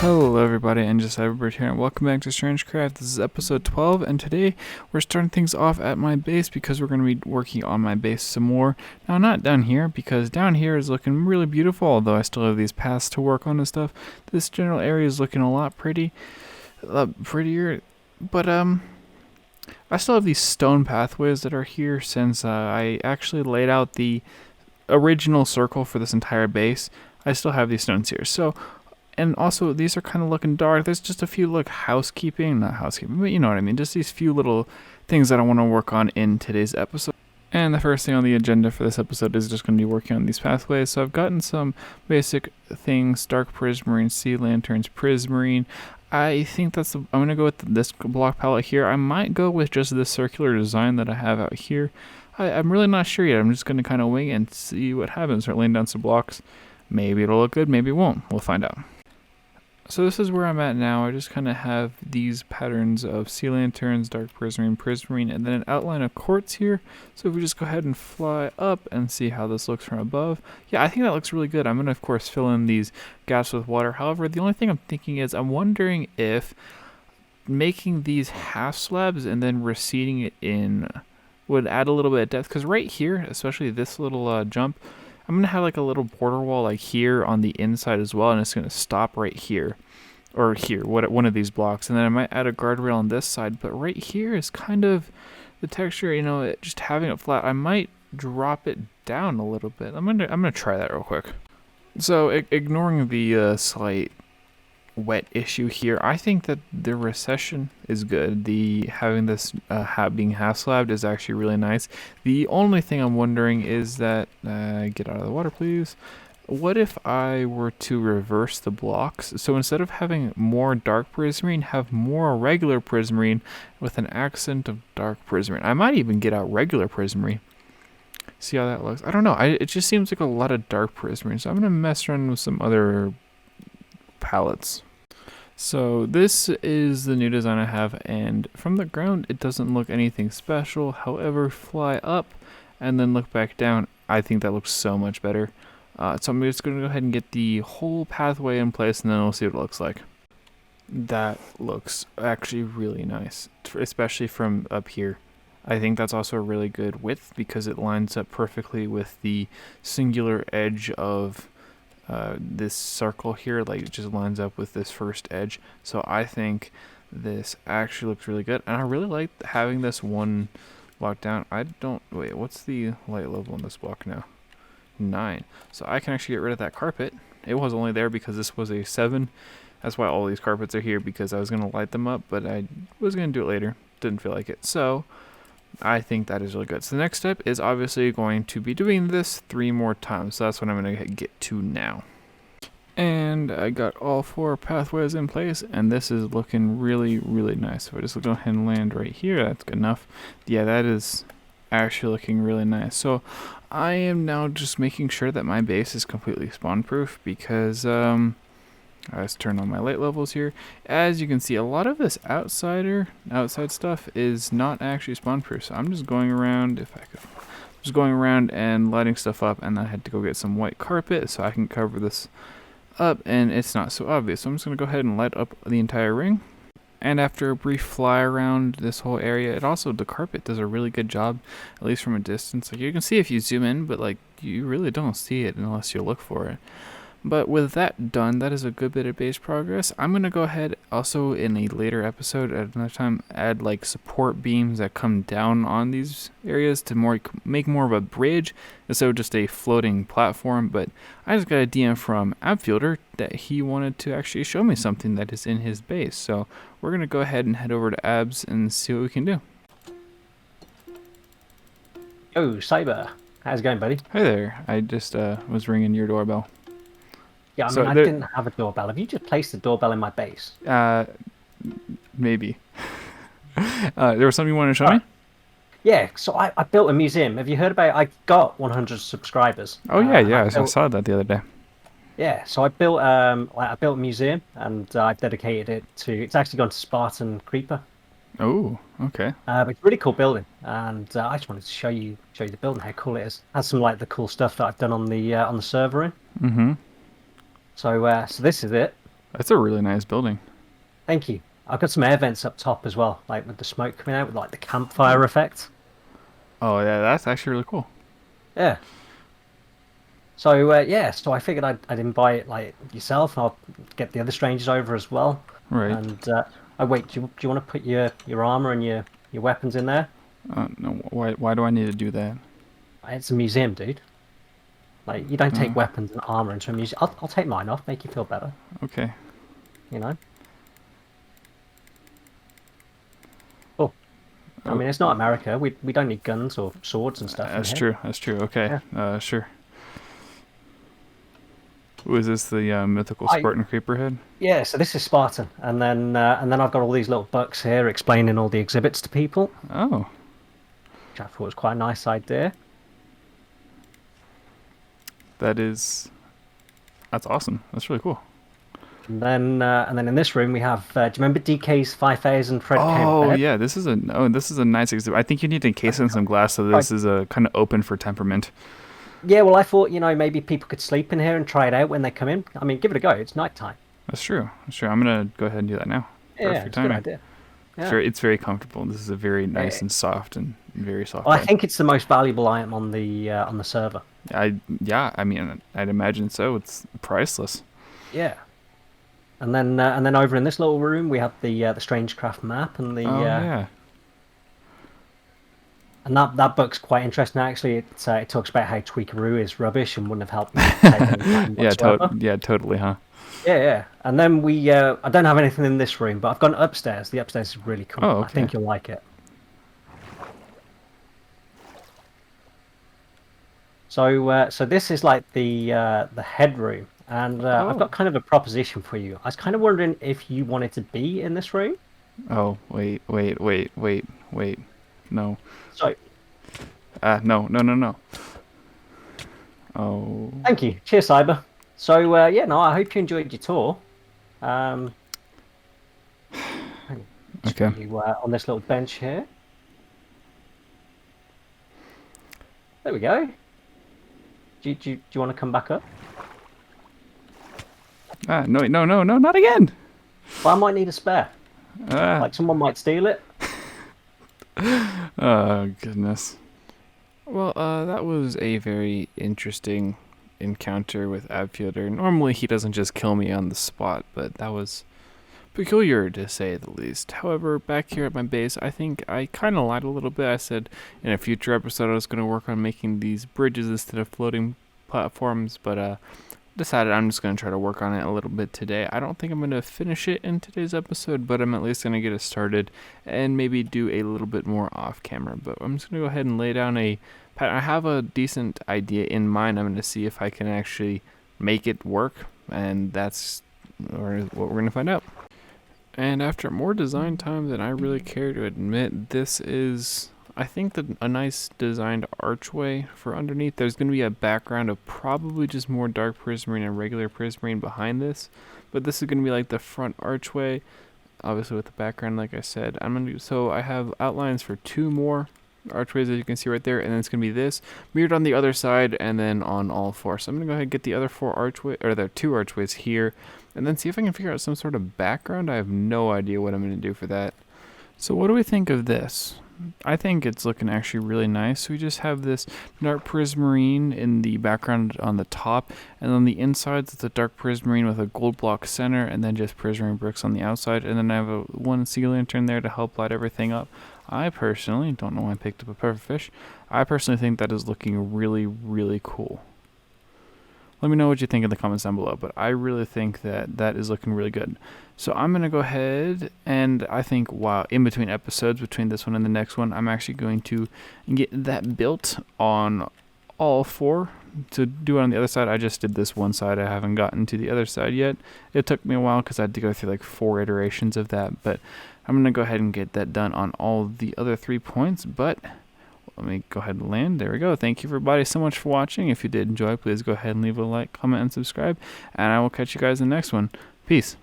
Hello everybody, and just Cyberbird here, and welcome back to Strangecraft. This is episode 12, and today we're starting things off at my base because we're going to be working on my base some more. Now, not down here, because down here is looking really beautiful, although I still have these paths to work on and stuff. This general area is looking a lot prettier, but I still have these stone pathways that are here since I actually laid out the original circle for this entire base. I still have these stones here, so... And also, these are kind of looking dark. There's just a few, not housekeeping, but you know what I mean. Just these few little things that I want to work on in today's episode. And the first thing on the agenda for this episode is just going to be working on these pathways. So I've gotten some basic things: dark prismarine, sea lanterns, prismarine. I think I'm going to go with this block palette here. I might go with just this circular design that I have out here. I'm really not sure yet. I'm just going to kind of wing it and see what happens. Start laying down some blocks. Maybe it'll look good, maybe it won't. We'll find out. So this is where I'm at now. I just kind of have these patterns of sea lanterns, dark prismarine, and then an outline of quartz here. So if we just go ahead and fly up and see how this looks from above. Yeah, I think that looks really good. I'm going to, of course, fill in these gaps with water. However, the only thing I'm thinking is I'm wondering if making these half slabs and then receding it in would add a little bit of depth. Because right here, especially this little jump, I'm going to have like a little border wall like here on the inside as well, and it's going to stop right here, or here, one of these blocks, and then I might add a guardrail on this side, but right here is kind of the texture, just having it flat. I might drop it down a little bit. I'm gonna try that real quick. So ignoring the slight wet issue here, I think that the recession is good. Having this being half slabbed is actually really nice. The only thing I'm wondering is that get out of the water, please. What if I were to reverse the blocks? So instead of having more dark prismarine, have more regular prismarine with an accent of dark prismarine. I might even get out regular prismarine. See how that looks? I don't know. It just seems like a lot of dark prismarine. So I'm gonna mess around with some other palettes. So this is the new design I have, and from the ground it doesn't look anything special. However, fly up and then look back down, I think that looks so much better. So I'm just going to go ahead and get the whole pathway in place, and then we'll see what it looks like. That looks actually really nice, especially from up here. I think that's also a really good width because it lines up perfectly with the singular edge of this circle here. Like, it just lines up with this first edge. So I think this actually looks really good, and I really like having this one block down. Wait, what's the light level on this block now? 9. So I can actually get rid of that carpet. It was only there because this was a 7. That's why all these carpets are here, because I was going to light them up, but I was going to do it later. Didn't feel like it. So I think that is really good. So the next step is obviously going to be doing this 3 more times. So that's what I'm going to get to now. And I got all 4 pathways in place, and this is looking really, really nice. So I just go ahead and land right here. That's good enough. Yeah, that is actually looking really nice. So I am now just making sure that my base is completely spawn proof, because let's turn on my light levels here. As you can see, a lot of this outside stuff is not actually spawn proof. So I'm just going around, and lighting stuff up, and I had to go get some white carpet so I can cover this up and it's not so obvious. So I'm just going to go ahead and light up the entire ring. And after a brief fly around this whole area, the carpet does a really good job, at least from a distance. Like, you can see if you zoom in, but like, you really don't see it unless you look for it. But with that done, that is a good bit of base progress. I'm going to go ahead also in a later episode at another time add like support beams that come down on these areas to make more of a bridge instead of just a floating platform. But I just got a DM from Abfielder that he wanted to actually show me something that is in his base. So we're going to go ahead and head over to Abs and see what we can do. Oh, Cyber. How's it going, buddy? Hi there. I just was ringing your doorbell. Yeah, I mean, I didn't have a doorbell. Have you just placed the doorbell in my base? Maybe. There was something you wanted to show me? Yeah, so I built a museum. Have you heard about it? I got 100 subscribers. Oh, yeah. I saw that the other day. Yeah, so I built a museum, and I've dedicated it to... It's actually gone to Spartan Creeper. Oh, okay. But it's a really cool building, and I just wanted to show you the building, how cool it is. It has some like the cool stuff that I've done on the server in. Mm-hmm. So this is it. That's a really nice building. Thank you. I've got some air vents up top as well, like with the smoke coming out with like the Oh, campfire effect. oh yeah, that's actually really cool. Yeah. So yeah, so I figured I'd invite like yourself, and I'll get the other strangers over as well. Right. And oh wait, do you want to put your armor and your weapons in there? No, why do I need to do that? It's a museum, dude. Like you don't Uh, take weapons and armor into a museum. I'll take mine off, make you feel better. okay. You know. Oh, I Oh, mean, it's not America. We don't need guns or swords and stuff in that's here. true. That's true. Okay. Yeah. Sure. Was this the mythical I Spartan creeper head? Yeah. So this is Spartan, and then I've got all these little books here explaining all the exhibits to people, Oh, which I thought was quite a nice idea. that is that's awesome. That's really cool. And then in this room we have. Do you remember DK's 5,000 Fred count Oh bed? yeah, this is a nice exhibit. I think you need to encase it in some glass so Right. this is a kind of open for temperament. Yeah. Well, I thought maybe people could sleep in here and try it out when they come in. I mean, give it a go. It's nighttime. That's true. That's true. I'm gonna go ahead and do that now. Yeah, Perfect it's a good timing. idea. It's Yeah. very comfortable. This is a very Eh, nice and soft and very soft Well, I bed. think it's the most valuable item on the server. I mean I'd imagine so. It's priceless. Yeah. And then over in this little room we have the Strangecraft map Oh yeah. and that book's quite interesting actually. It talks about how Tweakaroo is rubbish and wouldn't have helped take any time whatsoever. Yeah, totally, huh? Yeah, yeah. And then I don't have anything in this room, but I've gone upstairs. The upstairs is really cool. Oh, I okay. think you'll like it. So this is like the headroom, and I've Oh. got kind of a proposition for you. I was kind of wondering if you wanted to be in this room. Oh, wait. No. So No. Oh. thank you. Cheers, Cyber. So yeah, no, I hope you enjoyed your tour. Um, hang on, just Okay. put you on this little bench here. There we go. Do you want to come back up? No, not again. Well, I might need a spare. Ah. Like someone might steal it. Oh goodness. Well, that was a very interesting encounter with Abfielder. Normally, he doesn't just kill me on the spot, but that was peculiar to say the least. However, back here at my base, I think I kind of lied a little bit. I said in a future episode I was going to work on making these bridges instead of floating platforms, but decided I'm just going to try to work on it a little bit today. I don't think I'm going to finish it in today's episode, but I'm at least going to get it started and maybe do a little bit more off camera. But I'm just going to go ahead and lay down a pattern. I have a decent idea in mind. I'm going to see if I can actually make it work, and that's what we're going to find out. And after more design time than I really care to admit, this is, I think, a nice designed archway for underneath. There's going to be a background of probably just more dark prismarine and regular prismarine behind this, but this is going to be like the front archway, obviously with the background, like I said. So I have outlines for two more archways, as you can see right there, and then it's going to be this mirrored on the other side and then on all four. So I'm going to go ahead and get the other the two archways here, and then see if I can figure out some sort of background. I have no idea what I'm going to do for that. So what do we think of this? I think it's looking actually really nice. We just have this dark prismarine in the background on the top, and on the inside it's a dark prismarine with a gold block center, and then just prismarine bricks on the outside, and then I have one sea lantern there to help light everything up. I personally don't know why I picked up a pufferfish. I personally think that is looking really, really cool. Let me know what you think in the comments down below, but I really think that is looking really good. So I'm going to go ahead and I think while in between episodes, between this one and the next one, I'm actually going to get that built on all four. To do it on the other side, I just did this one side. I haven't gotten to the other side yet. It took me a while because I had to go through like 4 iterations of that, but I'm going to go ahead and get that done on all the other 3 points, but let me go ahead and land. There we go. Thank you everybody so much for watching. If you did enjoy, please go ahead and leave a like, comment, and subscribe. And I will catch you guys in the next one. Peace.